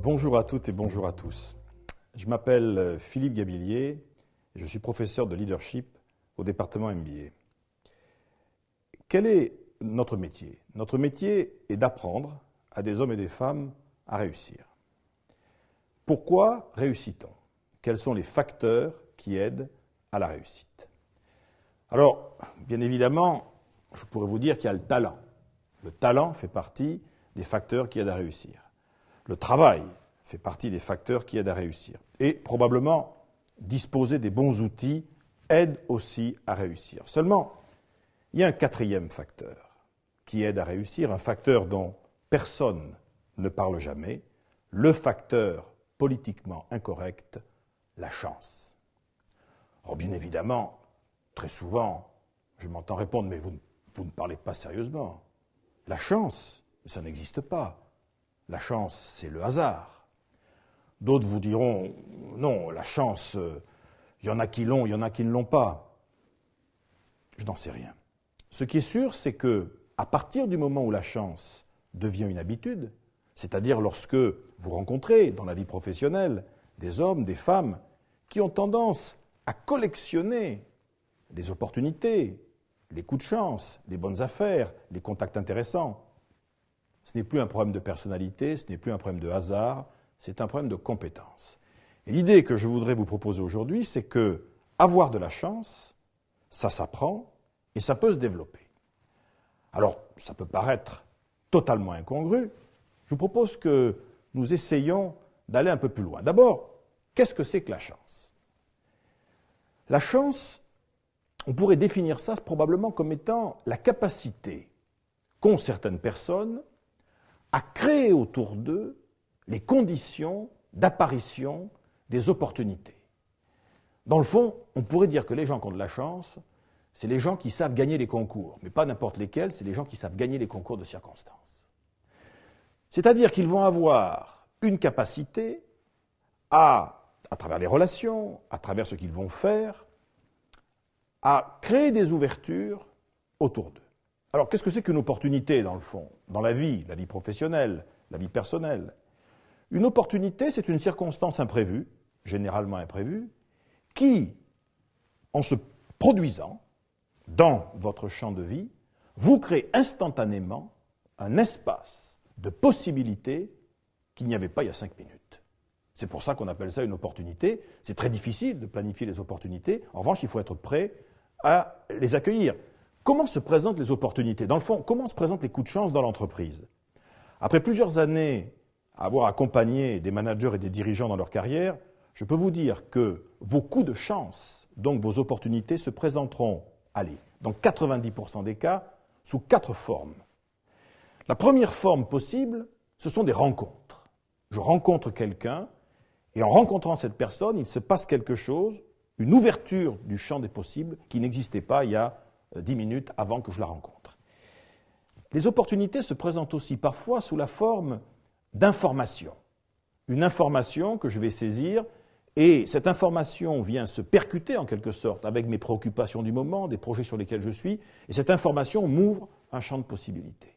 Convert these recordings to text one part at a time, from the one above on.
Bonjour à toutes et bonjour à tous. Je m'appelle Philippe Gabillier et je suis professeur de leadership au département MBA. Quel est notre métier? Notre métier est d'apprendre à des hommes et des femmes à réussir. Pourquoi réussit-on? Quels sont les facteurs qui aident à la réussite? Alors, bien évidemment, je pourrais vous dire qu'il y a le talent. Le talent fait partie des facteurs qui aident à réussir. Le travail fait partie des facteurs qui aident à réussir. Et probablement, disposer des bons outils aide aussi à réussir. Seulement, il y a un quatrième facteur qui aide à réussir, un facteur dont personne ne parle jamais, le facteur politiquement incorrect, la chance. Alors bien évidemment, très souvent, je m'entends répondre, mais vous ne parlez pas sérieusement. La chance, ça n'existe pas. La chance, c'est le hasard. D'autres vous diront, non, la chance, il y en a qui l'ont, il y en a qui ne l'ont pas. Je n'en sais rien. Ce qui est sûr, c'est que, à partir du moment où la chance devient une habitude, c'est-à-dire lorsque vous rencontrez dans la vie professionnelle des hommes, des femmes, qui ont tendance à collectionner les opportunités, les coups de chance, les bonnes affaires, les contacts intéressants, ce n'est plus un problème de personnalité, ce n'est plus un problème de hasard, c'est un problème de compétence. Et l'idée que je voudrais vous proposer aujourd'hui, c'est que avoir de la chance, ça s'apprend et ça peut se développer. Alors, ça peut paraître totalement incongru. Je vous propose que nous essayions d'aller un peu plus loin. D'abord, qu'est-ce que c'est que la chance? La chance, on pourrait définir ça probablement comme étant la capacité qu'ont certaines personnes à créer autour d'eux les conditions d'apparition des opportunités. Dans le fond, on pourrait dire que les gens qui ont de la chance, c'est les gens qui savent gagner les concours, mais pas n'importe lesquels, c'est les gens qui savent gagner les concours de circonstances. C'est-à-dire qu'ils vont avoir une capacité à travers les relations, à travers ce qu'ils vont faire, à créer des ouvertures autour d'eux. Alors, qu'est-ce que c'est qu'une opportunité, dans le fond, dans la vie professionnelle, la vie personnelle? Une opportunité, c'est une circonstance imprévue, généralement imprévue, qui, en se produisant dans votre champ de vie, vous crée instantanément un espace de possibilités qu'il n'y avait pas il y a 5 minutes. C'est pour ça qu'on appelle ça une opportunité. C'est très difficile de planifier les opportunités. En revanche, il faut être prêt à les accueillir. Comment se présentent les opportunités? Dans le fond, comment se présentent les coups de chance dans l'entreprise? Après plusieurs années à avoir accompagné des managers et des dirigeants dans leur carrière, je peux vous dire que vos coups de chance, donc vos opportunités, se présenteront, dans 90% des cas, sous 4 formes. La première forme possible, ce sont des rencontres. Je rencontre quelqu'un, et en rencontrant cette personne, il se passe quelque chose, une ouverture du champ des possibles qui n'existait pas il y a 10 minutes avant que je la rencontre. Les opportunités se présentent aussi parfois sous la forme d'informations. Une information que je vais saisir, et cette information vient se percuter en quelque sorte avec mes préoccupations du moment, des projets sur lesquels je suis, et cette information m'ouvre un champ de possibilités.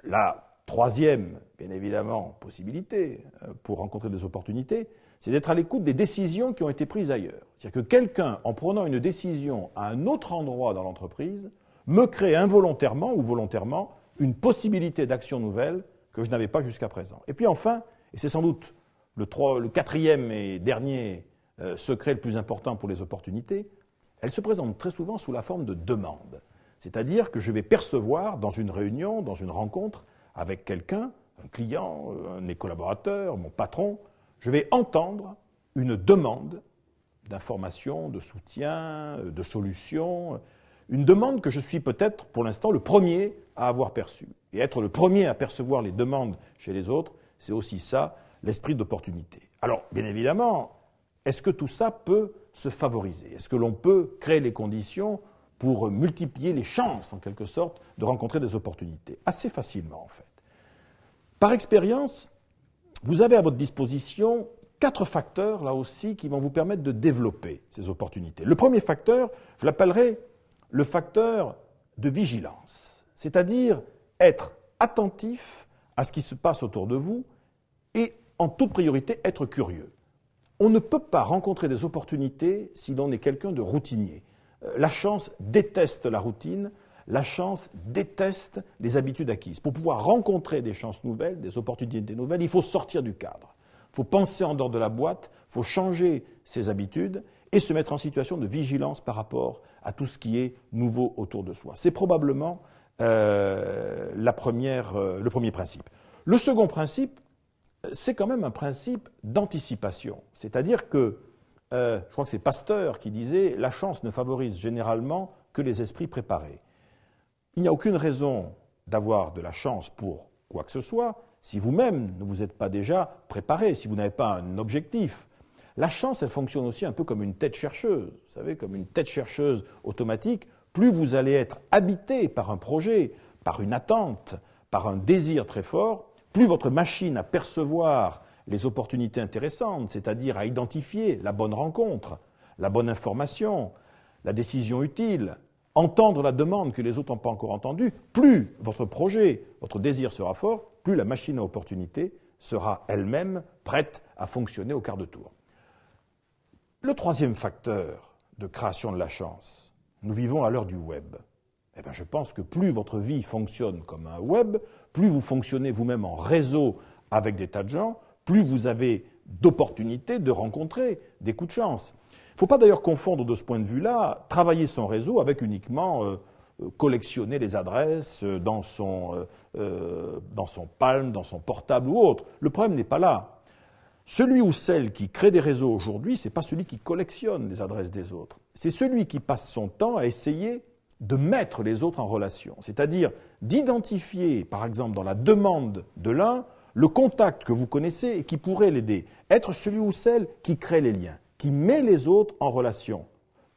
La troisième, bien évidemment, possibilité pour rencontrer des opportunités, c'est d'être à l'écoute des décisions qui ont été prises ailleurs. C'est-à-dire que quelqu'un, en prenant une décision à un autre endroit dans l'entreprise, me crée involontairement ou volontairement une possibilité d'action nouvelle que je n'avais pas jusqu'à présent. Et puis enfin, et c'est sans doute le quatrième et dernier secret le plus important pour les opportunités, elles se présentent très souvent sous la forme de demandes. C'est-à-dire que je vais percevoir dans une réunion, dans une rencontre avec quelqu'un, un client, un de mes collaborateurs, mon patron, je vais entendre une demande d'information, de soutien, de solution, une demande que je suis peut-être pour l'instant le premier à avoir perçue. Et être le premier à percevoir les demandes chez les autres, c'est aussi ça, l'esprit d'opportunité. Alors, bien évidemment, est-ce que tout ça peut se favoriser? Est-ce que l'on peut créer les conditions pour multiplier les chances, en quelque sorte, de rencontrer des opportunités? Assez facilement, en fait. Par expérience, vous avez à votre disposition 4 facteurs, là aussi, qui vont vous permettre de développer ces opportunités. Le premier facteur, je l'appellerai le facteur de vigilance, c'est-à-dire être attentif à ce qui se passe autour de vous et, en toute priorité, être curieux. On ne peut pas rencontrer des opportunités si l'on est quelqu'un de routinier. La chance déteste la routine, la chance déteste les habitudes acquises. Pour pouvoir rencontrer des chances nouvelles, des opportunités nouvelles, il faut sortir du cadre. Il faut penser en dehors de la boîte, il faut changer ses habitudes et se mettre en situation de vigilance par rapport à tout ce qui est nouveau autour de soi. C'est probablement le premier principe. Le second principe, c'est quand même un principe d'anticipation. C'est-à-dire que, je crois que c'est Pasteur qui disait « La chance ne favorise généralement que les esprits préparés ». Il n'y a aucune raison d'avoir de la chance pour quoi que ce soit si vous-même ne vous êtes pas déjà préparé, si vous n'avez pas un objectif. La chance, elle fonctionne aussi un peu comme une tête chercheuse. Vous savez, comme une tête chercheuse automatique. Plus vous allez être habité par un projet, par une attente, par un désir très fort, plus votre machine à percevoir les opportunités intéressantes, c'est-à-dire à identifier la bonne rencontre, la bonne information, la décision utile, entendre la demande que les autres n'ont pas encore entendue, plus votre projet, votre désir sera fort, plus la machine à opportunités sera elle-même prête à fonctionner au quart de tour. Le troisième facteur de création de la chance, nous vivons à l'heure du web. Eh bien, je pense que plus votre vie fonctionne comme un web, plus vous fonctionnez vous-même en réseau avec des tas de gens, plus vous avez d'opportunités de rencontrer des coups de chance. Il ne faut pas d'ailleurs confondre de ce point de vue-là travailler son réseau avec uniquement collectionner les adresses dans son Palm, dans son portable ou autre. Le problème n'est pas là. Celui ou celle qui crée des réseaux aujourd'hui, ce n'est pas celui qui collectionne les adresses des autres. C'est celui qui passe son temps à essayer de mettre les autres en relation, c'est-à-dire d'identifier, par exemple, dans la demande de l'un, le contact que vous connaissez et qui pourrait l'aider. Être celui ou celle qui crée les liens, qui met les autres en relation.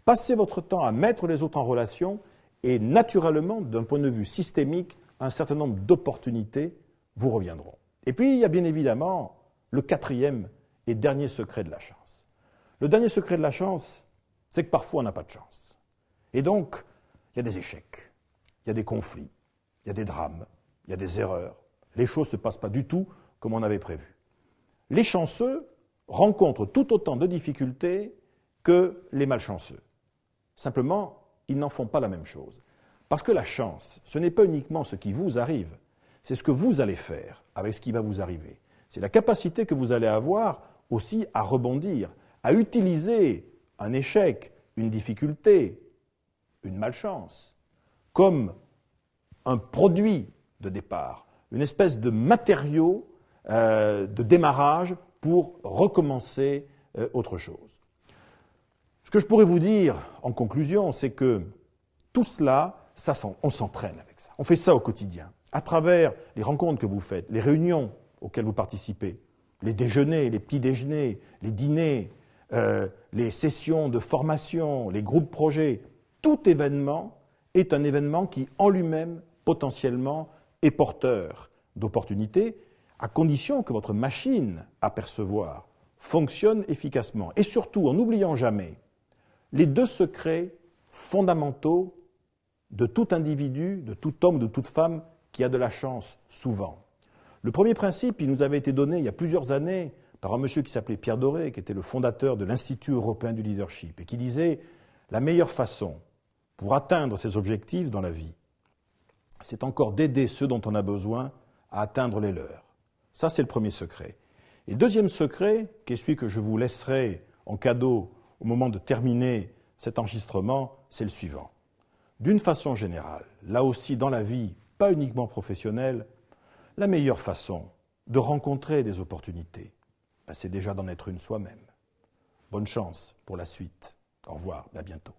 Passez votre temps à mettre les autres en relation et naturellement, d'un point de vue systémique, un certain nombre d'opportunités vous reviendront. Et puis, il y a bien évidemment le quatrième et dernier secret de la chance. Le dernier secret de la chance, c'est que parfois on n'a pas de chance. Et donc, il y a des échecs, il y a des conflits, il y a des drames, il y a des erreurs. Les choses ne se passent pas du tout comme on avait prévu. Les chanceux rencontrent tout autant de difficultés que les malchanceux. Simplement, ils n'en font pas la même chose. Parce que la chance, ce n'est pas uniquement ce qui vous arrive, c'est ce que vous allez faire avec ce qui va vous arriver. C'est la capacité que vous allez avoir aussi à rebondir, à utiliser un échec, une difficulté, une malchance, comme un produit de départ, une espèce de matériau de démarrage pour recommencer autre chose. Ce que je pourrais vous dire en conclusion, c'est que tout cela, on s'entraîne avec ça. On fait ça au quotidien, à travers les rencontres que vous faites, les réunions auxquelles vous participez, les déjeuners, les petits déjeuners, les dîners, les sessions de formation, les groupes projets. Tout événement est un événement qui, en lui-même, potentiellement, est porteur d'opportunités, à condition que votre machine à percevoir fonctionne efficacement. Et surtout, en n'oubliant jamais les deux secrets fondamentaux de tout individu, de tout homme, de toute femme qui a de la chance, souvent. Le premier principe, il nous avait été donné il y a plusieurs années par un monsieur qui s'appelait Pierre Doré, qui était le fondateur de l'Institut européen du leadership, et qui disait « La meilleure façon pour atteindre ses objectifs dans la vie, c'est encore d'aider ceux dont on a besoin à atteindre les leurs. » Ça, c'est le premier secret. Et le deuxième secret, qui est celui que je vous laisserai en cadeau au moment de terminer cet enregistrement, c'est le suivant. D'une façon générale, là aussi dans la vie, pas uniquement professionnelle, la meilleure façon de rencontrer des opportunités, c'est déjà d'en être une soi-même. Bonne chance pour la suite. Au revoir, à bientôt.